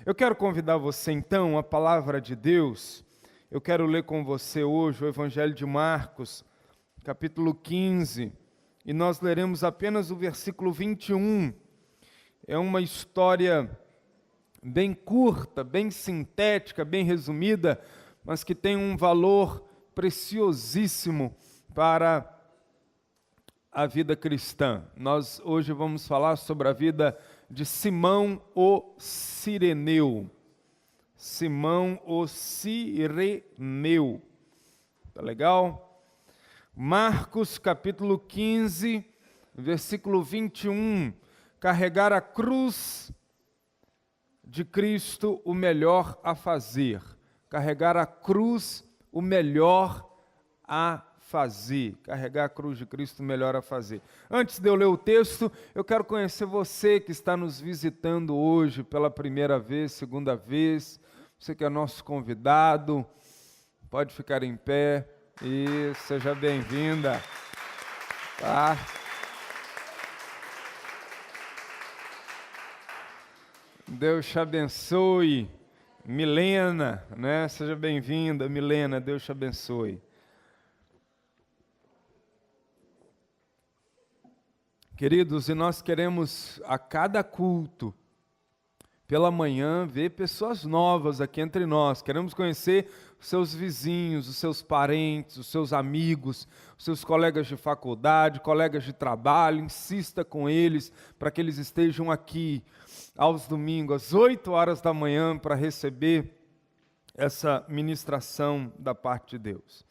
Eu quero convidar você então, a palavra de Deus. Eu quero ler com você hoje o Evangelho de Marcos, capítulo 15, e nós leremos apenas o versículo 21. É uma história bem curta, bem sintética, bem resumida, mas que tem um valor preciosíssimo para a vida cristã. Nós hoje vamos falar sobre a vida de Simão o Cireneu. Simão o Cireneu. Tá legal? Marcos capítulo 15, versículo 21. Carregar a cruz de Cristo, o melhor a fazer. Carregar a cruz, o melhor a fazer. Carregar a cruz de Cristo, o melhor a fazer. Antes de eu ler o texto, eu quero conhecer você que está nos visitando hoje pela primeira vez, segunda vez. Você que é nosso convidado, pode ficar em pé e seja bem-vinda. Tá? Deus te abençoe. Milena, né? Seja bem-vinda, Milena, Deus te abençoe. Queridos, e nós queremos a cada culto, pela manhã, ver pessoas novas aqui entre nós. Queremos conhecer os seus vizinhos, os seus parentes, os seus amigos, os seus colegas de faculdade, colegas de trabalho. Insista com eles para que eles estejam aqui aos domingos, às 8 horas da manhã, para receber essa ministração da parte de Deus.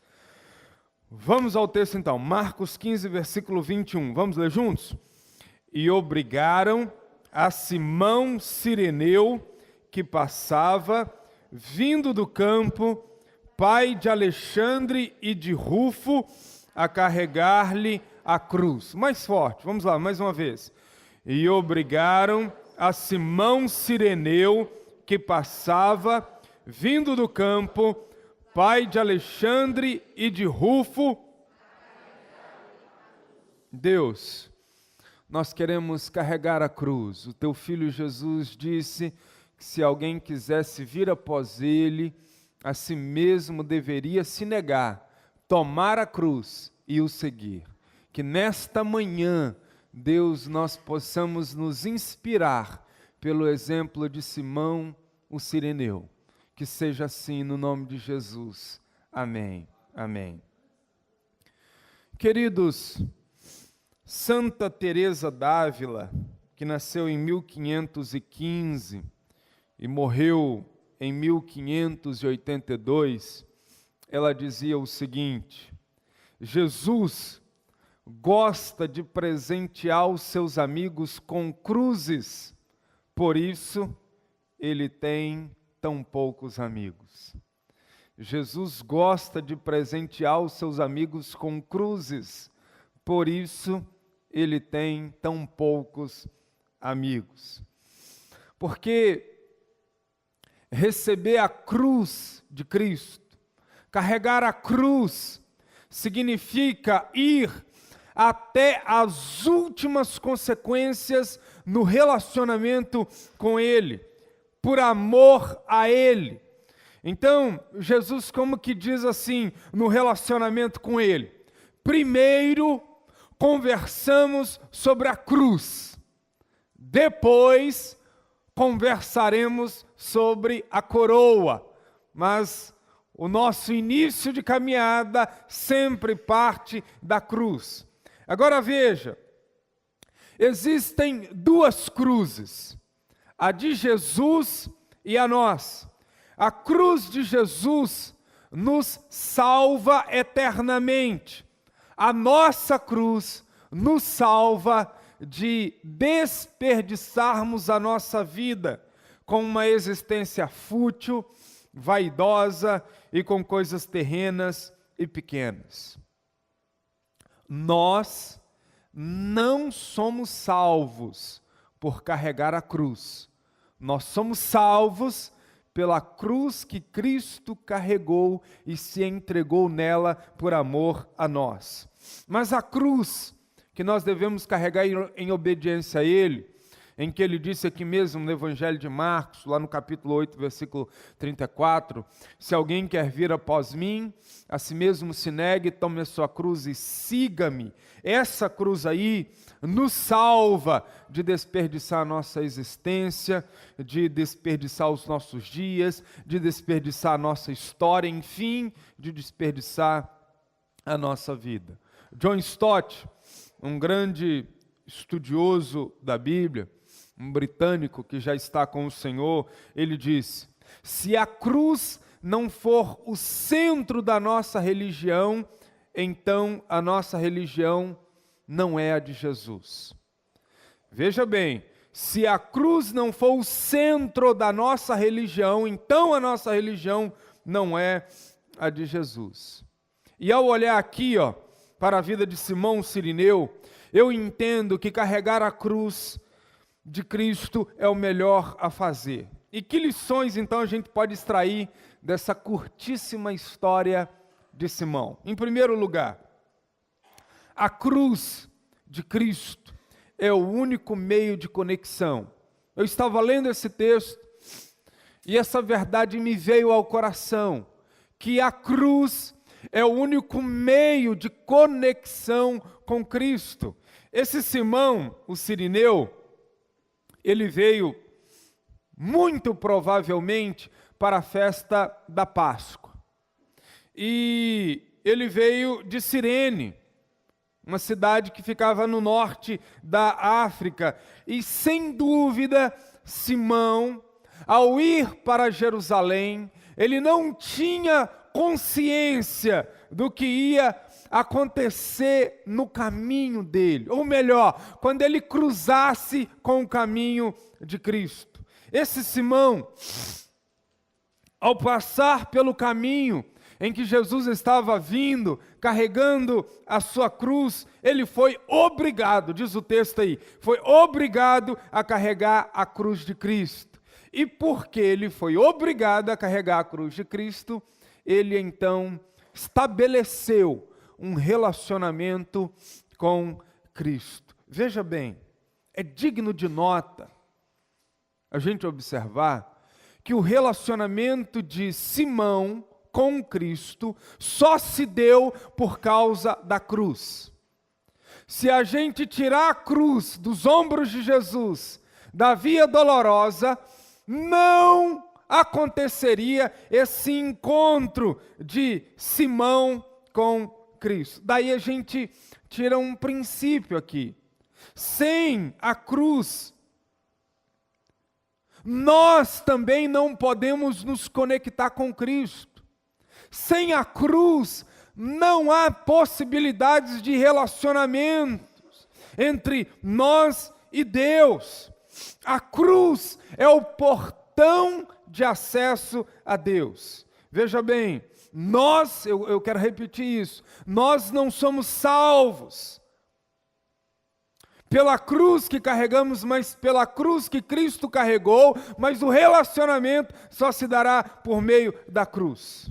Vamos ao texto então, Marcos 15, versículo 21. Vamos ler juntos? E obrigaram a Simão Cireneu, que passava, vindo do campo, pai de Alexandre e de Rufo, a carregar-lhe a cruz. Mais forte, vamos lá, mais uma vez. E obrigaram a Simão Cireneu, que passava, vindo do campo, pai de Alexandre e de Rufo. Deus, nós queremos carregar a cruz. O teu filho Jesus disse que se alguém quisesse vir após ele, a si mesmo deveria se negar, tomar a cruz e o seguir. Que nesta manhã, Deus, nós possamos nos inspirar pelo exemplo de Simão o Cireneu. Que seja assim no nome de Jesus. Amém. Amém. Queridos, Santa Teresa d'Ávila, que nasceu em 1515 e morreu em 1582, ela dizia o seguinte: Jesus gosta de presentear os seus amigos com cruzes, por isso ele tem tão poucos amigos. Jesus gosta de presentear os seus amigos com cruzes, por isso ele tem tão poucos amigos. Porque receber a cruz de Cristo, carregar a cruz, significa ir até as últimas consequências no relacionamento com Ele, por amor a Ele. Então, Jesus como que diz assim, no relacionamento com Ele: primeiro conversamos sobre a cruz, depois conversaremos sobre a coroa, mas o nosso início de caminhada sempre parte da cruz. Agora veja, existem duas cruzes, a de Jesus e a nossa. A cruz de Jesus nos salva eternamente. A nossa cruz nos salva de desperdiçarmos a nossa vida com uma existência fútil, vaidosa e com coisas terrenas e pequenas. Nós não somos salvos por carregar a cruz. Nós somos salvos pela cruz que Cristo carregou e se entregou nela por amor a nós. Mas a cruz que nós devemos carregar em obediência a Ele em que ele disse aqui mesmo no Evangelho de Marcos, lá no capítulo 8, versículo 34, se alguém quer vir após mim, a si mesmo se negue, tome a sua cruz e siga-me. Essa cruz aí nos salva de desperdiçar a nossa existência, de desperdiçar os nossos dias, de desperdiçar a nossa história, enfim, de desperdiçar a nossa vida. John Stott, um grande estudioso da Bíblia, um britânico que já está com o Senhor, ele diz: se a cruz não for o centro da nossa religião, então a nossa religião não é a de Jesus. Veja bem, se a cruz não for o centro da nossa religião, então a nossa religião não é a de Jesus. E ao olhar aqui, para a vida de Simão Cirineu, eu entendo que carregar a cruz de Cristo é o melhor a fazer. E que lições então a gente pode extrair dessa curtíssima história de Simão? Em primeiro lugar, a cruz de Cristo é o único meio de conexão. Eu estava lendo esse texto e essa verdade me veio ao coração, que a cruz é o único meio de conexão com Cristo. Esse Simão, o Cirineu, ele veio muito provavelmente para a festa da Páscoa. E ele veio de Cirene, uma cidade que ficava no norte da África. E sem dúvida, Simão, ao ir para Jerusalém, ele não tinha consciência do que ia acontecer no caminho dele, ou melhor, quando ele cruzasse com o caminho de Cristo. Esse Simão, ao passar pelo caminho em que Jesus estava vindo, carregando a sua cruz, ele foi obrigado, diz o texto aí, foi obrigado a carregar a cruz de Cristo. E porque ele foi obrigado a carregar a cruz de Cristo, ele então estabeleceu um relacionamento com Cristo. Veja bem, é digno de nota a gente observar que o relacionamento de Simão com Cristo só se deu por causa da cruz. Se a gente tirar a cruz dos ombros de Jesus, da via dolorosa, não aconteceria esse encontro de Simão com Cristo. Daí a gente tira um princípio aqui. Sem a cruz, nós também não podemos nos conectar com Cristo. Sem a cruz, não há possibilidades de relacionamentos entre nós e Deus. A cruz é o portão de acesso a Deus. Veja bem, eu quero repetir isso, nós não somos salvos pela cruz que carregamos, mas pela cruz que Cristo carregou, mas o relacionamento só se dará por meio da cruz.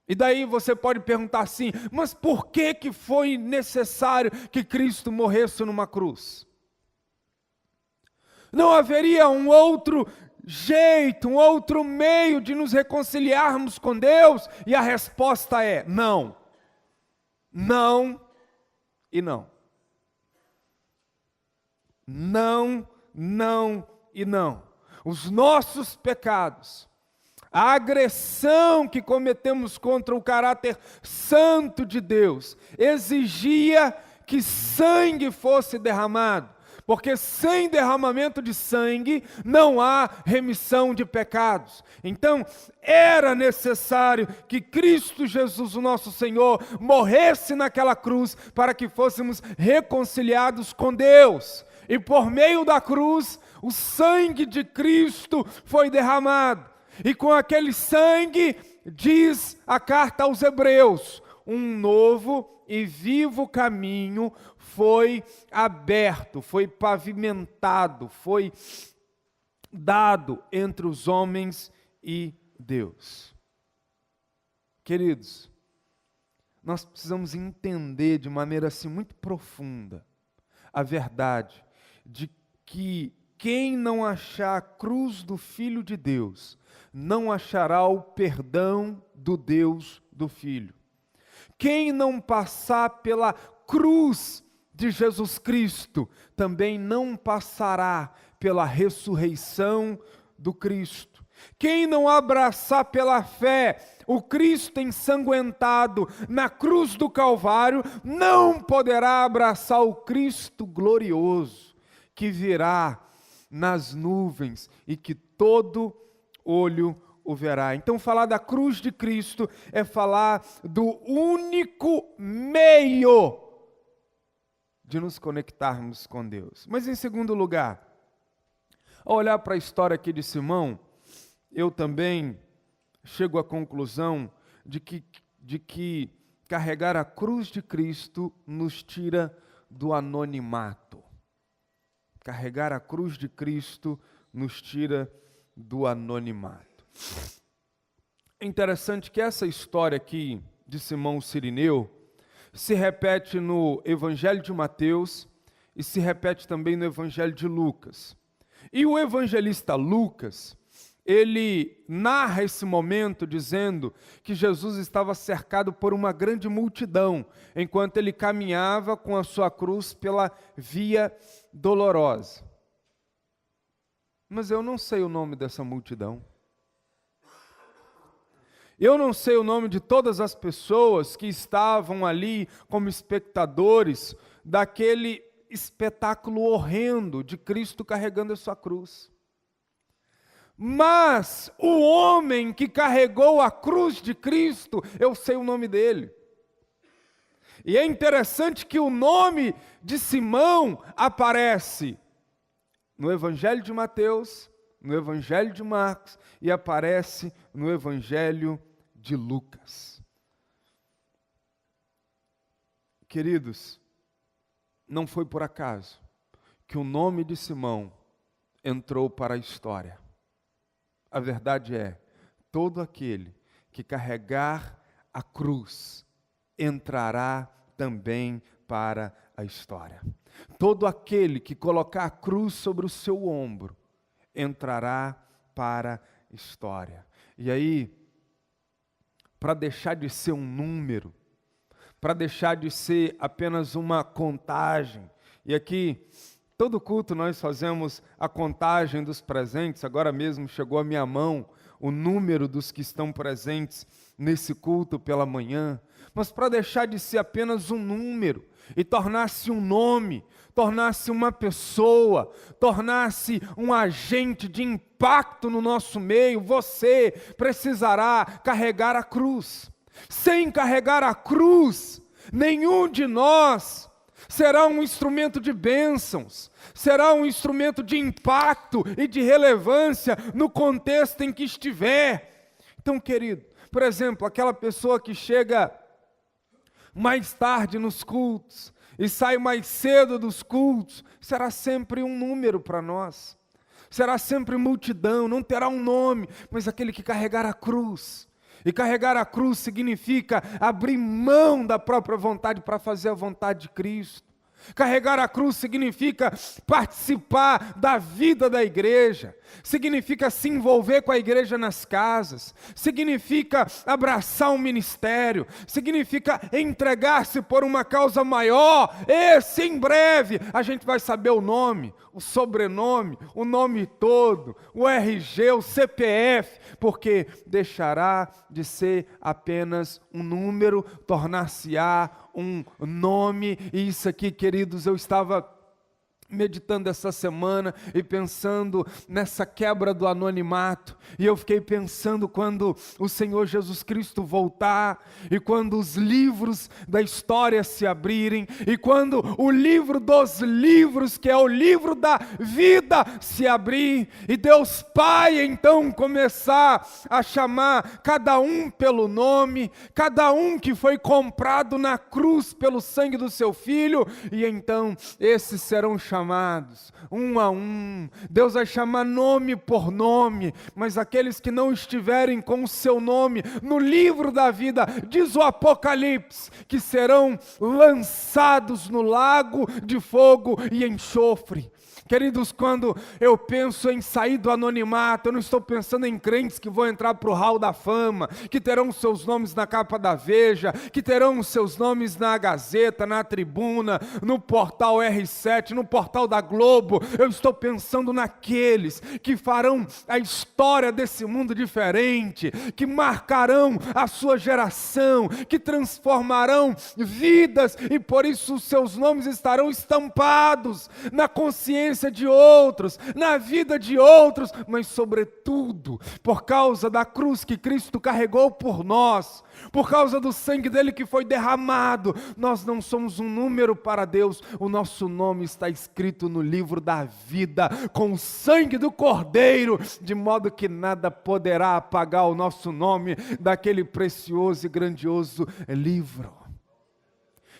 E daí você pode perguntar assim, mas por que foi necessário que Cristo morresse numa cruz? Não haveria um outro jeito, um outro meio de nos reconciliarmos com Deus? E a resposta é não. Não e não. Não, não e não. Os nossos pecados, a agressão que cometemos contra o caráter santo de Deus, exigia que sangue fosse derramado. Porque sem derramamento de sangue não há remissão de pecados. Então, era necessário que Cristo Jesus, o nosso Senhor, morresse naquela cruz para que fôssemos reconciliados com Deus. E por meio da cruz, o sangue de Cristo foi derramado. E com aquele sangue, diz a carta aos Hebreus, um novo e vivo caminho foi aberto, foi pavimentado, foi dado entre os homens e Deus. Queridos, nós precisamos entender de maneira assim muito profunda a verdade de que quem não achar a cruz do Filho de Deus, não achará o perdão do Deus do Filho. Quem não passar pela cruz de Jesus Cristo, também não passará pela ressurreição do Cristo. Quem não abraçar pela fé o Cristo ensanguentado na cruz do Calvário, não poderá abraçar o Cristo glorioso, que virá nas nuvens e que todo olho o verá. Então, falar da cruz de Cristo é falar do único meio de nos conectarmos com Deus. Mas, em segundo lugar, ao olhar para a história aqui de Simão, eu também chego à conclusão de que carregar a cruz de Cristo nos tira do anonimato. Carregar a cruz de Cristo nos tira do anonimato. É interessante que essa história aqui de Simão Cirineu se repete no Evangelho de Mateus e se repete também no Evangelho de Lucas. E o evangelista Lucas, ele narra esse momento dizendo que Jesus estava cercado por uma grande multidão, enquanto ele caminhava com a sua cruz pela via dolorosa. Mas eu não sei o nome dessa multidão. Eu não sei o nome de todas as pessoas que estavam ali como espectadores daquele espetáculo horrendo de Cristo carregando a sua cruz. Mas o homem que carregou a cruz de Cristo, eu sei o nome dele. E é interessante que o nome de Simão aparece no Evangelho de Mateus, no Evangelho de Marcos e aparece no Evangelho de Lucas. Queridos, não foi por acaso que o nome de Simão entrou para a história. A verdade é, todo aquele que carregar a cruz entrará também para a história. Todo aquele que colocar a cruz sobre o seu ombro entrará para a história. E aí, para deixar de ser um número, para deixar de ser apenas uma contagem, e aqui, todo culto nós fazemos a contagem dos presentes, agora mesmo chegou à minha mão o número dos que estão presentes nesse culto pela manhã, mas para deixar de ser apenas um número e tornar-se um nome, tornar-se uma pessoa, tornar-se um agente de impacto no nosso meio, você precisará carregar a cruz. Sem carregar a cruz, nenhum de nós será um instrumento de bênçãos, será um instrumento de impacto e de relevância no contexto em que estiver. Então, querido, por exemplo, aquela pessoa que chega mais tarde nos cultos e sai mais cedo dos cultos, será sempre um número para nós, será sempre multidão, não terá um nome, mas aquele que carregar a cruz. E carregar a cruz significa abrir mão da própria vontade para fazer a vontade de Cristo. Carregar a cruz significa participar da vida da igreja, significa se envolver com a igreja nas casas, significa abraçar um ministério, significa entregar-se por uma causa maior. Esse em breve a gente vai saber o nome, o sobrenome, o nome todo, o RG, o CPF, porque deixará de ser apenas um número, tornar-se-á um nome. E isso aqui, queridos, eu estava meditando essa semana e pensando nessa quebra do anonimato, e eu fiquei pensando quando o Senhor Jesus Cristo voltar, e quando os livros da história se abrirem, e quando o livro dos livros, que é o livro da vida, se abrir, e Deus Pai então começar a chamar cada um pelo nome, cada um que foi comprado na cruz pelo sangue do seu Filho, e então esses serão chamados um a um. Deus vai chamar nome por nome, mas aqueles que não estiverem com o seu nome no livro da vida, diz o Apocalipse, que serão lançados no lago de fogo e enxofre. Queridos, quando eu penso em sair do anonimato, eu não estou pensando em crentes que vão entrar para o hall da fama, que terão seus nomes na capa da Veja, que terão seus nomes na Gazeta, na Tribuna, no portal R7, no portal da Globo. Eu estou pensando naqueles que farão a história desse mundo diferente, que marcarão a sua geração, que transformarão vidas e por isso os seus nomes estarão estampados na consciência de outros, na vida de outros, mas sobretudo por causa da cruz que Cristo carregou por nós, por causa do sangue dele que foi derramado. Nós não somos um número para Deus, o nosso nome está escrito no livro da vida, com o sangue do Cordeiro, de modo que nada poderá apagar o nosso nome daquele precioso e grandioso livro.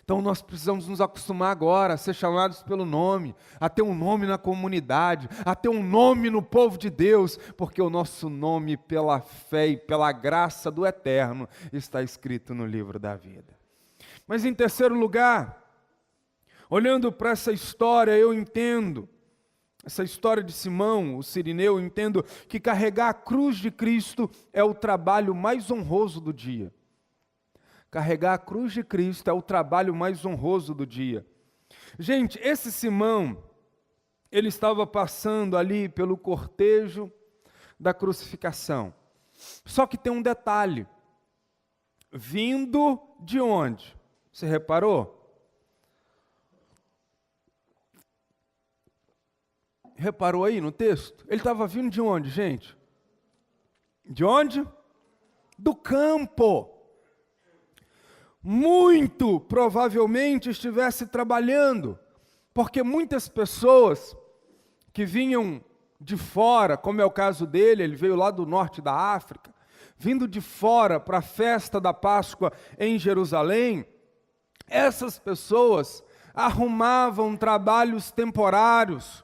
Então nós precisamos nos acostumar agora a ser chamados pelo nome, a ter um nome na comunidade, a ter um nome no povo de Deus, porque o nosso nome, pela fé e pela graça do Eterno, está escrito no livro da vida. Mas em terceiro lugar, olhando para essa história, eu entendo, essa história de Simão, o Cirineu, eu entendo que carregar a cruz de Cristo é o trabalho mais honroso do dia. Carregar a cruz de Cristo é o trabalho mais honroso do dia. Gente, esse Simão, ele estava passando ali pelo cortejo da crucificação. Só que tem um detalhe. Vindo de onde? Você reparou? Reparou aí no texto? Ele estava vindo de onde, gente? De onde? Do campo. Muito provavelmente estivesse trabalhando, porque muitas pessoas que vinham de fora, como é o caso dele, ele veio lá do norte da África, vindo de fora para a festa da Páscoa em Jerusalém, essas pessoas arrumavam trabalhos temporários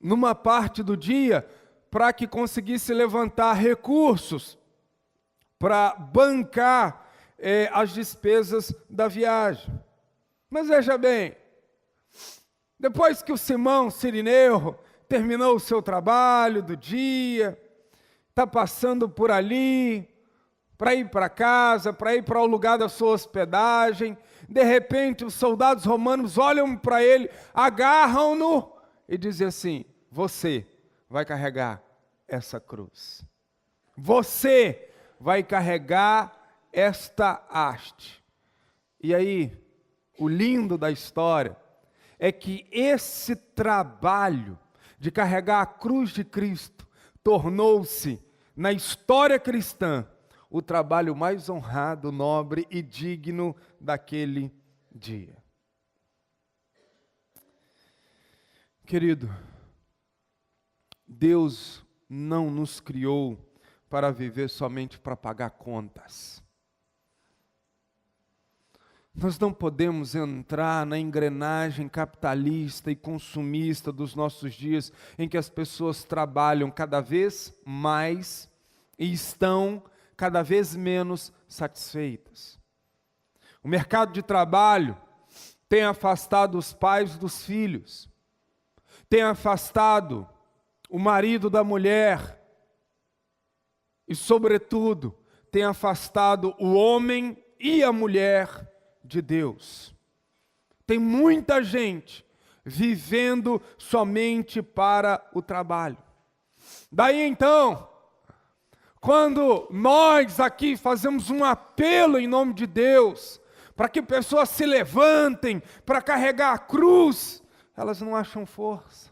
numa parte do dia para que conseguisse levantar recursos para bancar as despesas da viagem. Mas veja bem, depois que o Simão Cirineu terminou o seu trabalho do dia, está passando por ali, para ir para casa, para ir para o lugar da sua hospedagem, de repente os soldados romanos olham para ele, agarram-no e dizem assim: você vai carregar essa cruz. Você vai carregar esta haste. E aí, o lindo da história é que esse trabalho de carregar a cruz de Cristo tornou-se, na história cristã, o trabalho mais honrado, nobre e digno daquele dia. Querido, Deus não nos criou para viver somente para pagar contas. Nós não podemos entrar na engrenagem capitalista e consumista dos nossos dias, em que as pessoas trabalham cada vez mais e estão cada vez menos satisfeitas. O mercado de trabalho tem afastado os pais dos filhos, tem afastado o marido da mulher e, sobretudo, tem afastado o homem e a mulher de Deus. Tem muita gente vivendo somente para o trabalho. Daí então, quando nós aqui fazemos um apelo em nome de Deus, para que pessoas se levantem para carregar a cruz, elas não acham força,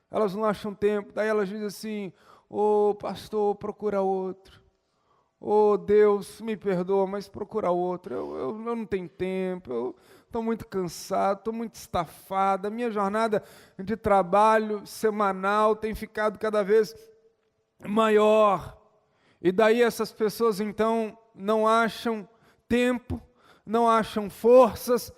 elas não acham tempo. Daí elas dizem assim: ô pastor, procura outro. Oh Deus, me perdoa, mas procura outro. Eu não tenho tempo, eu estou muito cansado, estou muito estafada. Minha jornada de trabalho semanal tem ficado cada vez maior. E daí essas pessoas então não acham tempo, não acham forças,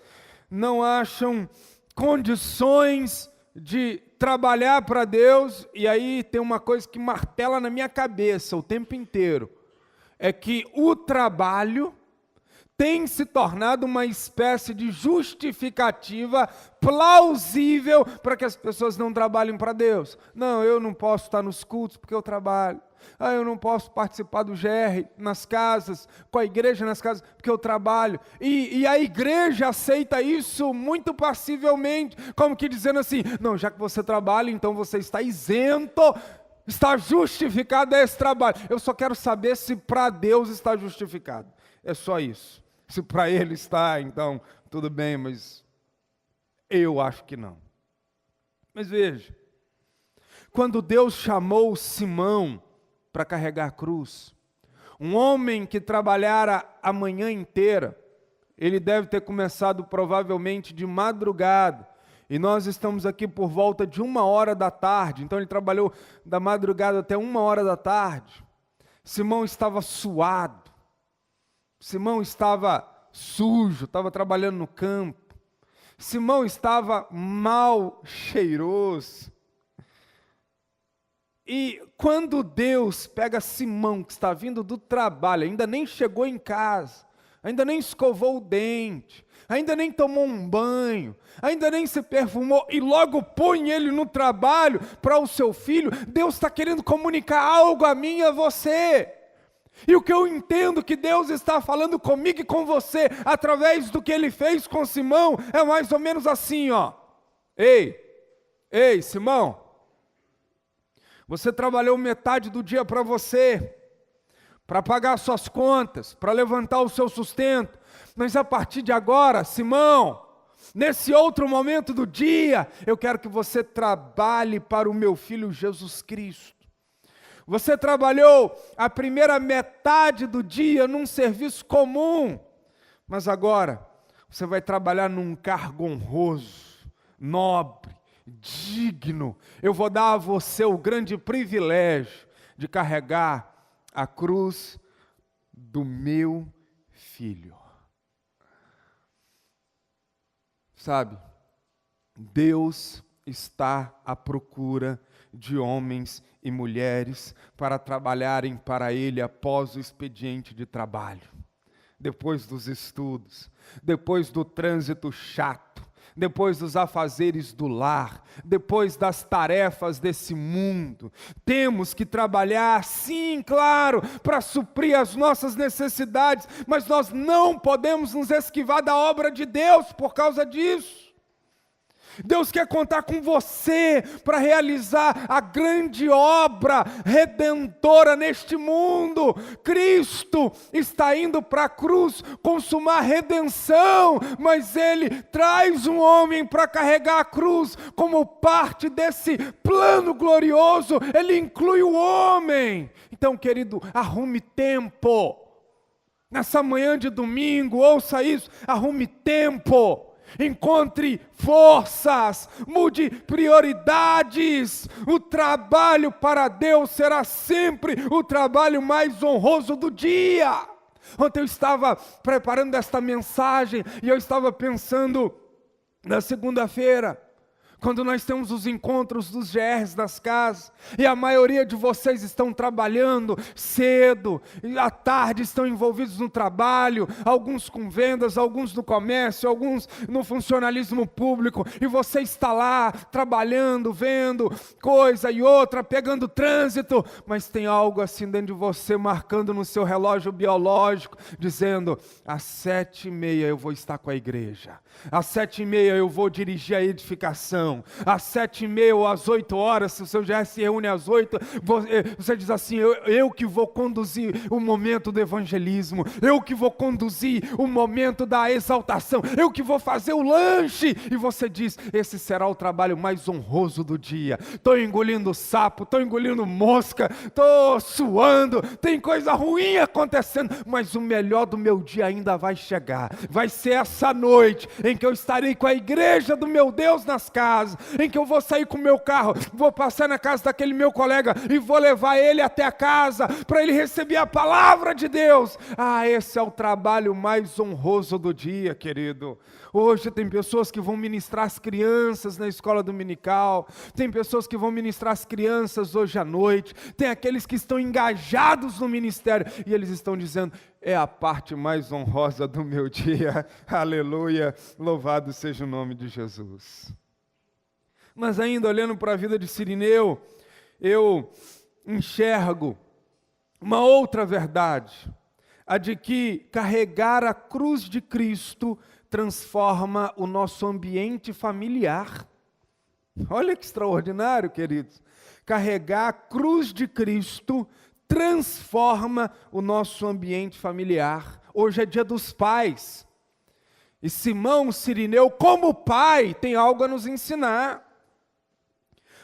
não acham condições de trabalhar para Deus. E aí tem uma coisa que martela na minha cabeça o tempo inteiro. É que o trabalho tem se tornado uma espécie de justificativa plausível para que as pessoas não trabalhem para Deus. Não, eu não posso estar nos cultos porque eu trabalho. Eu não posso participar do GR nas casas, com a igreja nas casas, porque eu trabalho. E a igreja aceita isso muito passivelmente, como que dizendo assim, não, já que você trabalha, então você está isento, está justificado a esse trabalho. Eu só quero saber se para Deus está justificado. É só isso. Se para Ele está, então tudo bem, mas eu acho que não. Mas veja, quando Deus chamou Simão para carregar a cruz, um homem que trabalhara a manhã inteira, ele deve ter começado provavelmente de madrugada, e nós estamos aqui por volta de 1h da tarde, então ele trabalhou da madrugada até 1h da tarde. Simão estava suado, Simão estava sujo, estava trabalhando no campo, Simão estava mal cheiroso. E quando Deus pega Simão, que está vindo do trabalho, ainda nem chegou em casa, ainda nem escovou o dente, ainda nem tomou um banho, ainda nem se perfumou, e logo põe ele no trabalho para o seu filho, Deus está querendo comunicar algo a mim e a você. E o que eu entendo que Deus está falando comigo e com você, através do que Ele fez com Simão, é mais ou menos assim, ó. Ei, Simão, você trabalhou metade do dia para você, para pagar suas contas, para levantar o seu sustento, mas a partir de agora, Simão, nesse outro momento do dia, eu quero que você trabalhe para o meu filho Jesus Cristo. Você trabalhou a primeira metade do dia num serviço comum, mas agora você vai trabalhar num cargo honroso, nobre, digno. Eu vou dar a você o grande privilégio de carregar a cruz do meu filho. Sabe, Deus está à procura de homens e mulheres para trabalharem para Ele após o expediente de trabalho, depois dos estudos, depois do trânsito chato, depois dos afazeres do lar, depois das tarefas desse mundo. Temos que trabalhar, sim, claro, para suprir as nossas necessidades, mas nós não podemos nos esquivar da obra de Deus por causa disso. Deus quer contar com você para realizar a grande obra redentora neste mundo. Cristo está indo para a cruz consumar a redenção, mas Ele traz um homem para carregar a cruz como parte desse plano glorioso. Ele inclui o homem. Então, querido, arrume tempo. Nessa manhã de domingo, ouça isso, arrume tempo. Encontre forças, mude prioridades. O trabalho para Deus será sempre o trabalho mais honroso do dia. Ontem eu estava preparando esta mensagem e eu estava pensando na segunda-feira, quando nós temos os encontros dos GRs das casas, e a maioria de vocês estão trabalhando cedo, e à tarde estão envolvidos no trabalho, alguns com vendas, alguns no comércio, alguns no funcionalismo público, e você está lá trabalhando, vendo coisa e outra, pegando trânsito, mas tem algo assim dentro de você, marcando no seu relógio biológico, dizendo, às 7h30 eu vou estar com a igreja, às 7h30 eu vou dirigir a edificação, às 7h30 ou às 8h, se o seu GR se reúne às 8, você diz assim, eu que vou conduzir o momento do evangelismo, eu que vou conduzir o momento da exaltação, eu que vou fazer o lanche, e você diz, esse será o trabalho mais honroso do dia. Estou engolindo sapo, estou engolindo mosca, estou suando, tem coisa ruim acontecendo, mas o melhor do meu dia ainda vai chegar, vai ser essa noite em que eu estarei com a igreja do meu Deus nas casas, casa, em que eu vou sair com o meu carro, vou passar na casa daquele meu colega e vou levar ele até a casa para ele receber a palavra de Deus. Esse é o trabalho mais honroso do dia, querido. Hoje tem pessoas que vão ministrar as crianças na escola dominical, tem pessoas que vão ministrar as crianças hoje à noite, tem aqueles que estão engajados no ministério e eles estão dizendo: é a parte mais honrosa do meu dia. Aleluia, louvado seja o nome de Jesus. Mas ainda olhando para a vida de Cirineu, eu enxergo uma outra verdade, a de que carregar a cruz de Cristo transforma o nosso ambiente familiar. Olha que extraordinário, queridos. Carregar a cruz de Cristo transforma o nosso ambiente familiar. Hoje é dia dos pais. E Simão Cirineu, como pai, tem algo a nos ensinar.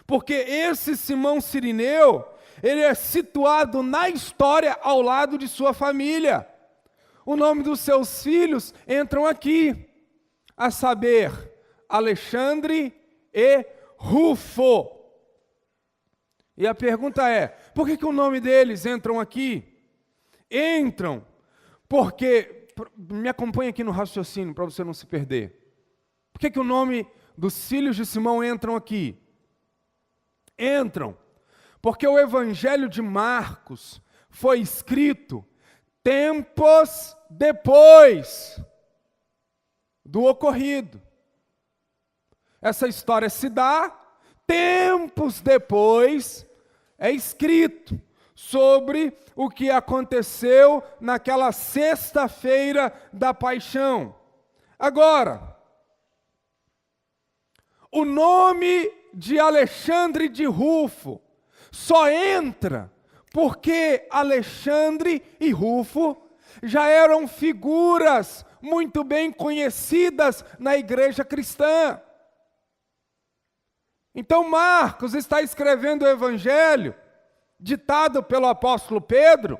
Porque esse Simão Cirineu, ele é situado na história ao lado de sua família. O nome dos seus filhos entram aqui, a saber, Alexandre e Rufo. E a pergunta é, por que o nome deles entram aqui? Entram porque, me acompanha aqui no raciocínio para você não se perder. Por que o nome dos filhos de Simão entram aqui? Entram porque o Evangelho de Marcos foi escrito tempos depois do ocorrido. Essa história se dá, tempos depois é escrito sobre o que aconteceu naquela sexta-feira da paixão. Agora, o nome de Alexandre de Rufo só entra porque Alexandre e Rufo já eram figuras muito bem conhecidas na igreja cristã. Então Marcos está escrevendo o evangelho, ditado pelo apóstolo Pedro,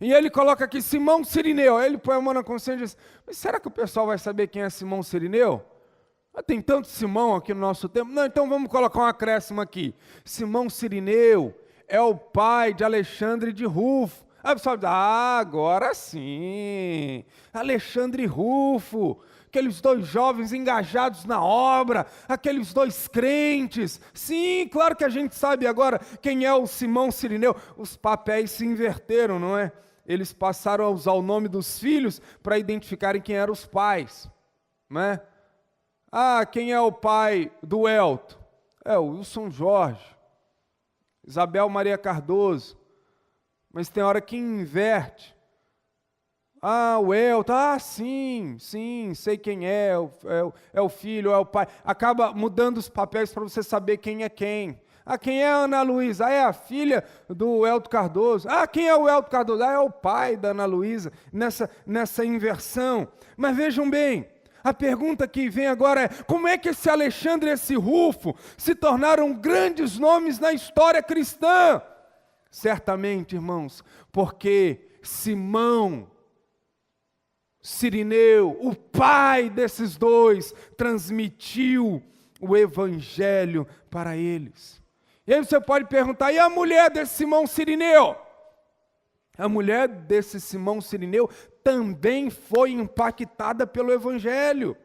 e ele coloca aqui Simão Cirineu. Aí ele põe a mão na consciência e diz: mas será que o pessoal vai saber quem é Simão Cirineu? Tem tanto Simão aqui no nosso tempo. Não, então vamos colocar um acréscimo aqui. Simão Cirineu é o pai de Alexandre de Rufo. Aí o pessoal diz: agora sim, Alexandre e Rufo, aqueles dois jovens engajados na obra, aqueles dois crentes. Sim, claro que a gente sabe agora quem é o Simão Cirineu. Os papéis se inverteram, não é? Eles passaram a usar o nome dos filhos para identificarem quem eram os pais, não é? Quem é o pai do Elton? É o Wilson Jorge, Isabel Maria Cardoso. Mas tem hora que inverte. O Elton, sim, sei quem é o filho, é o pai. Acaba mudando os papéis para você saber quem é quem. Quem é a Ana Luísa? É a filha do Elton Cardoso. Quem é o Elton Cardoso? É o pai da Ana Luísa, nessa inversão. Mas vejam bem, a pergunta que vem agora é: como é que esse Alexandre e esse Rufo se tornaram grandes nomes na história cristã? Certamente, irmãos, porque Simão Cirineu, o pai desses dois, transmitiu o evangelho para eles. E aí você pode perguntar: e a mulher desse Simão Cirineu? A mulher desse Simão Cirineu também foi impactada pelo evangelho.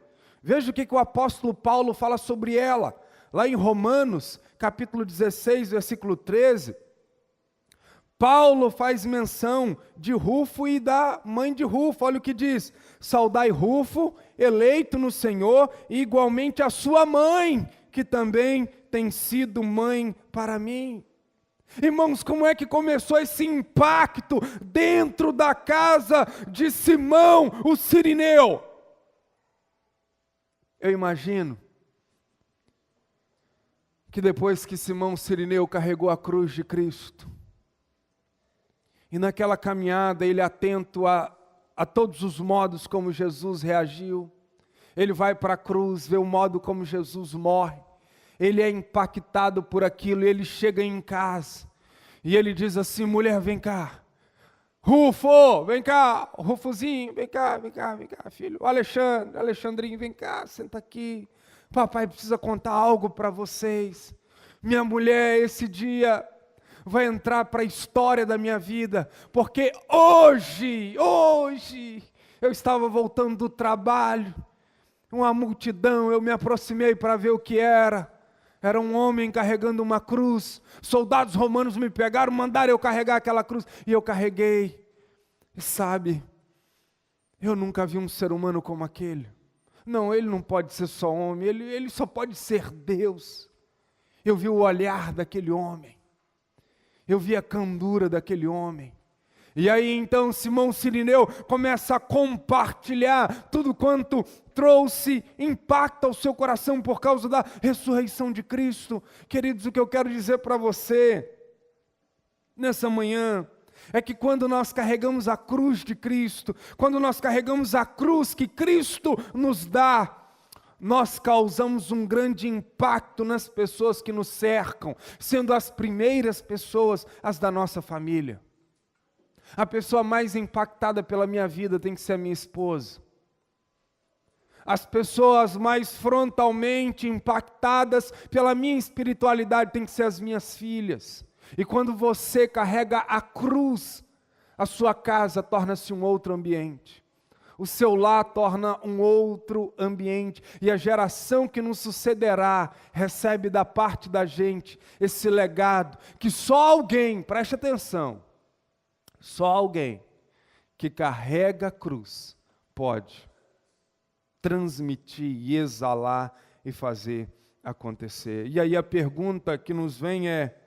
Veja o que o apóstolo Paulo fala sobre ela, lá em Romanos, capítulo 16, versículo 13. Paulo faz menção de Rufo e da mãe de Rufo. Olha o que diz: saudai Rufo, eleito no Senhor, e igualmente a sua mãe, que também tem sido mãe para mim. Irmãos, como é que começou esse impacto dentro da casa de Simão, o Cirineu? Eu imagino que depois que Simão Cirineu carregou a cruz de Cristo, e naquela caminhada ele atento a todos os modos como Jesus reagiu, ele vai para a cruz, vê o modo como Jesus morre, ele é impactado por aquilo, ele chega em casa, e ele diz assim: mulher, vem cá, Rufo, vem cá, Rufozinho, vem cá, filho, Alexandrinho, vem cá, senta aqui, Papai precisa contar algo para vocês. Minha mulher, esse dia vai entrar para a história da minha vida, porque hoje, eu estava voltando do trabalho, uma multidão, eu me aproximei para ver o que era. Era um homem carregando uma cruz. Soldados romanos me pegaram, mandaram eu carregar aquela cruz. E eu carreguei. E sabe, eu nunca vi um ser humano como aquele. Não, ele não pode ser só homem, ele só pode ser Deus. Eu vi o olhar daquele homem. Eu vi a candura daquele homem. E aí então Simão Cirineu começa a compartilhar tudo quanto trouxe impacto ao seu coração por causa da ressurreição de Cristo. Queridos, o que eu quero dizer para você nessa manhã é que quando nós carregamos a cruz de Cristo, quando nós carregamos a cruz que Cristo nos dá, nós causamos um grande impacto nas pessoas que nos cercam, sendo as primeiras pessoas as da nossa família. A pessoa mais impactada pela minha vida tem que ser a minha esposa. As pessoas mais frontalmente impactadas pela minha espiritualidade tem que ser as minhas filhas. E quando você carrega a cruz, a sua casa torna-se um outro ambiente. O seu lar torna um outro ambiente. E a geração que nos sucederá recebe da parte da gente esse legado que só alguém, preste atenção, só alguém que carrega a cruz pode transmitir e exalar e fazer acontecer. E aí a pergunta que nos vem é: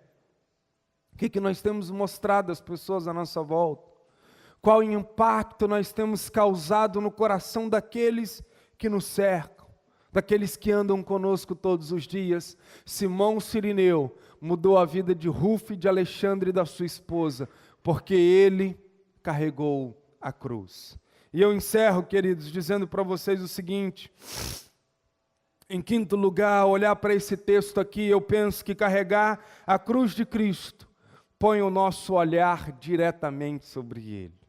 o que nós temos mostrado às pessoas à nossa volta? Qual impacto nós temos causado no coração daqueles que nos cercam, daqueles que andam conosco todos os dias? Simão Cirineu mudou a vida de Rufo e de Alexandre e da sua esposa, porque ele carregou a cruz. E eu encerro, queridos, dizendo para vocês o seguinte: em quinto lugar, olhar para esse texto aqui, eu penso que carregar a cruz de Cristo põe o nosso olhar diretamente sobre Ele.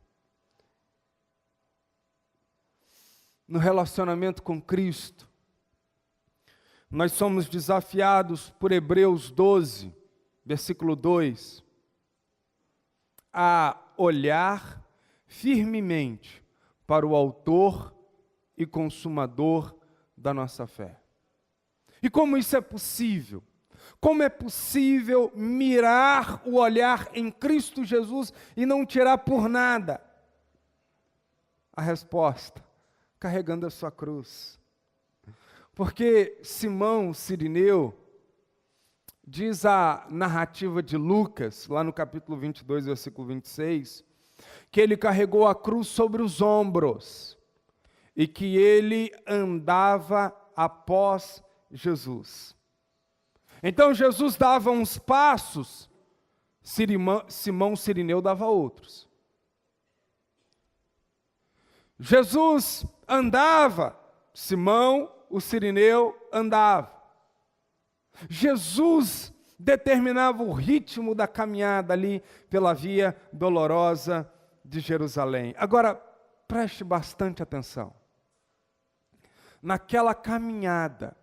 No relacionamento com Cristo, nós somos desafiados por Hebreus 12, versículo 2, a olhar firmemente para o autor e consumador da nossa fé. E como isso é possível? Como é possível mirar o olhar em Cristo Jesus e não tirar por nada? A resposta: carregando a sua cruz. Porque Simão Cirineu, diz a narrativa de Lucas, lá no capítulo 22, versículo 26, que ele carregou a cruz sobre os ombros e que ele andava após Jesus. Então Jesus dava uns passos, Simão Cirineu dava outros. Jesus andava, Simão, o Cirineu, andava. Jesus determinava o ritmo da caminhada ali pela via dolorosa de Jerusalém. Agora, preste bastante atenção. Naquela caminhada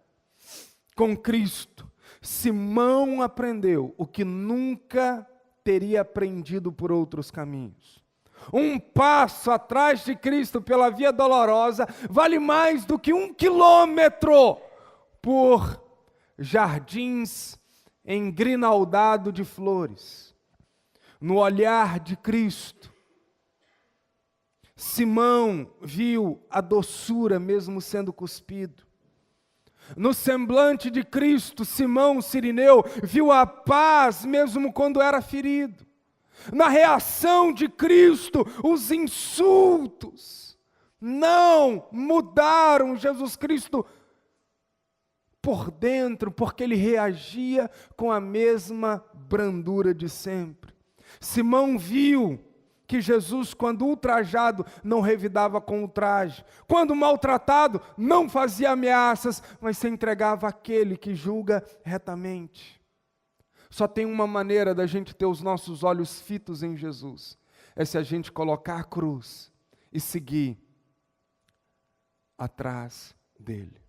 com Cristo, Simão aprendeu o que nunca teria aprendido por outros caminhos. Um passo atrás de Cristo pela via dolorosa vale mais do que 1 quilômetro por jardins engrinaldado de flores. No olhar de Cristo, Simão viu a doçura mesmo sendo cuspido. No semblante de Cristo, Simão Cirineu viu a paz mesmo quando era ferido. Na reação de Cristo, os insultos não mudaram Jesus Cristo por dentro, porque ele reagia com a mesma brandura de sempre. Simão viu que Jesus, quando ultrajado, não revidava com ultraje. Quando maltratado, não fazia ameaças, mas se entregava àquele que julga retamente. Só tem uma maneira da gente ter os nossos olhos fitos em Jesus, é se a gente colocar a cruz e seguir atrás dele.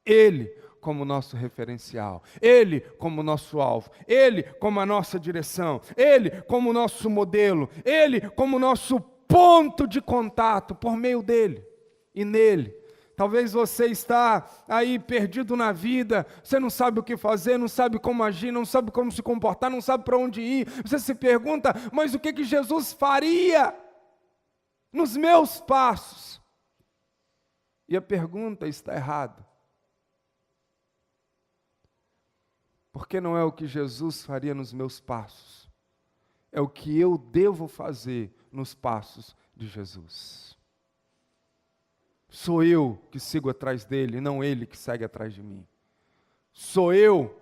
Ele como nosso referencial, Ele como nosso alvo, Ele como a nossa direção, Ele como nosso modelo, Ele como nosso ponto de contato por meio dEle e nele. Talvez você está aí perdido na vida, você não sabe o que fazer, não sabe como agir, não sabe como se comportar, não sabe para onde ir. Você se pergunta, mas o que Jesus faria nos meus passos? E a pergunta está errada. Porque não é o que Jesus faria nos meus passos, é o que eu devo fazer nos passos de Jesus. Sou eu que sigo atrás dele, não ele que segue atrás de mim. Sou eu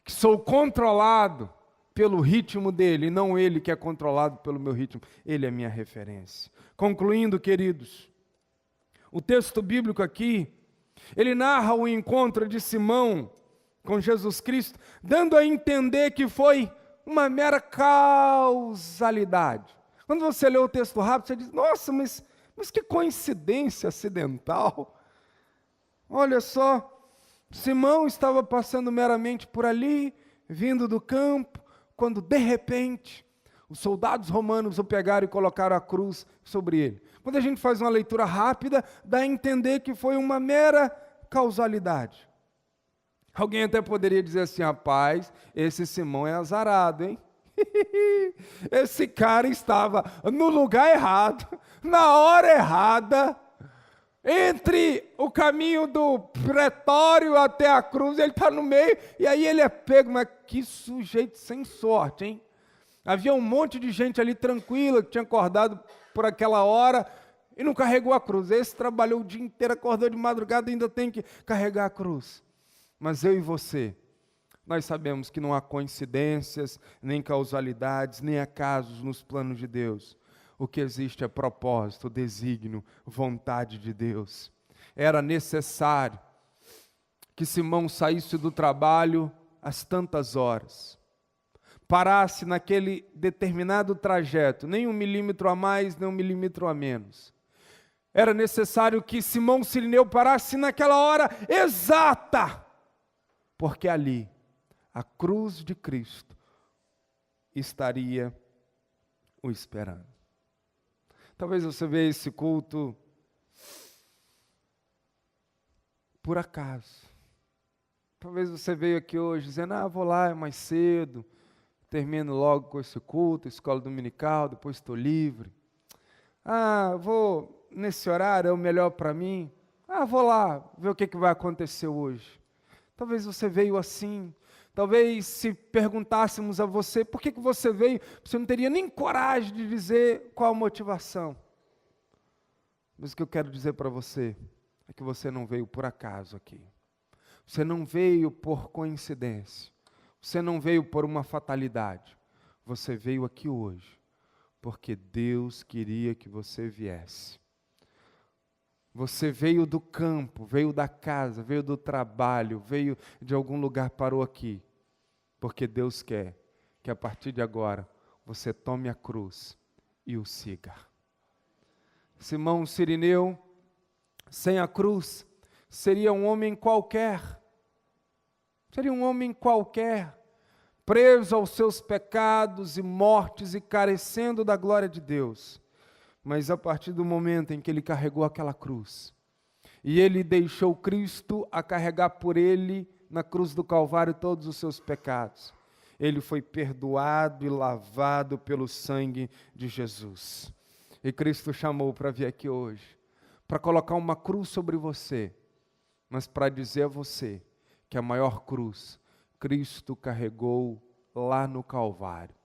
que sou controlado pelo ritmo dele, não ele que é controlado pelo meu ritmo. Ele é minha referência. Concluindo, queridos, o texto bíblico aqui, ele narra o encontro de Simão com Jesus Cristo, dando a entender que foi uma mera causalidade. Quando você lê o texto rápido, você diz, nossa, mas que coincidência acidental. Olha só, Simão estava passando meramente por ali, vindo do campo, quando de repente, os soldados romanos o pegaram e colocaram a cruz sobre ele. Quando a gente faz uma leitura rápida, dá a entender que foi uma mera causalidade. Alguém até poderia dizer assim, rapaz, esse Simão é azarado, hein? Esse cara estava no lugar errado, na hora errada, entre o caminho do pretório até a cruz, ele está no meio, e aí ele é pego, mas que sujeito sem sorte, hein? Havia um monte de gente ali tranquila, que tinha acordado por aquela hora, e não carregou a cruz. Esse trabalhou o dia inteiro, acordou de madrugada, e ainda tem que carregar a cruz. Mas eu e você, nós sabemos que não há coincidências, nem causalidades, nem acasos nos planos de Deus. O que existe é propósito, desígnio, vontade de Deus. Era necessário que Simão saísse do trabalho às tantas horas, parasse naquele determinado trajeto, nem 1 milímetro a mais, nem 1 milímetro a menos. Era necessário que Simão Cirineu parasse naquela hora exata, porque ali a cruz de Cristo estaria o esperando. Talvez você veja esse culto por acaso. Talvez você veio aqui hoje dizendo, vou lá mais cedo, termino logo com esse culto, escola dominical, depois estou livre. Vou nesse horário, é o melhor para mim. Vou lá ver o que vai acontecer hoje. Talvez você veio assim. Talvez se perguntássemos a você, por que você veio, você não teria nem coragem de dizer qual a motivação. Mas o que eu quero dizer para você é que você não veio por acaso aqui. Você não veio por coincidência. Você não veio por uma fatalidade. Você veio aqui hoje porque Deus queria que você viesse. Você veio do campo, veio da casa, veio do trabalho, veio de algum lugar, parou aqui. Porque Deus quer que a partir de agora você tome a cruz e o siga. Simão Cirineu, sem a cruz, seria um homem qualquer. Seria um homem qualquer, preso aos seus pecados e mortes e carecendo da glória de Deus. Mas a partir do momento em que ele carregou aquela cruz, e ele deixou Cristo a carregar por ele, na cruz do Calvário, todos os seus pecados, ele foi perdoado e lavado pelo sangue de Jesus. E Cristo chamou para vir aqui hoje, para colocar uma cruz sobre você, mas para dizer a você que a maior cruz, Cristo carregou lá no Calvário.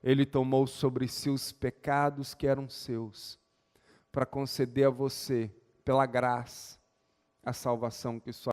Ele tomou sobre si os pecados que eram seus, para conceder a você, pela graça, a salvação que só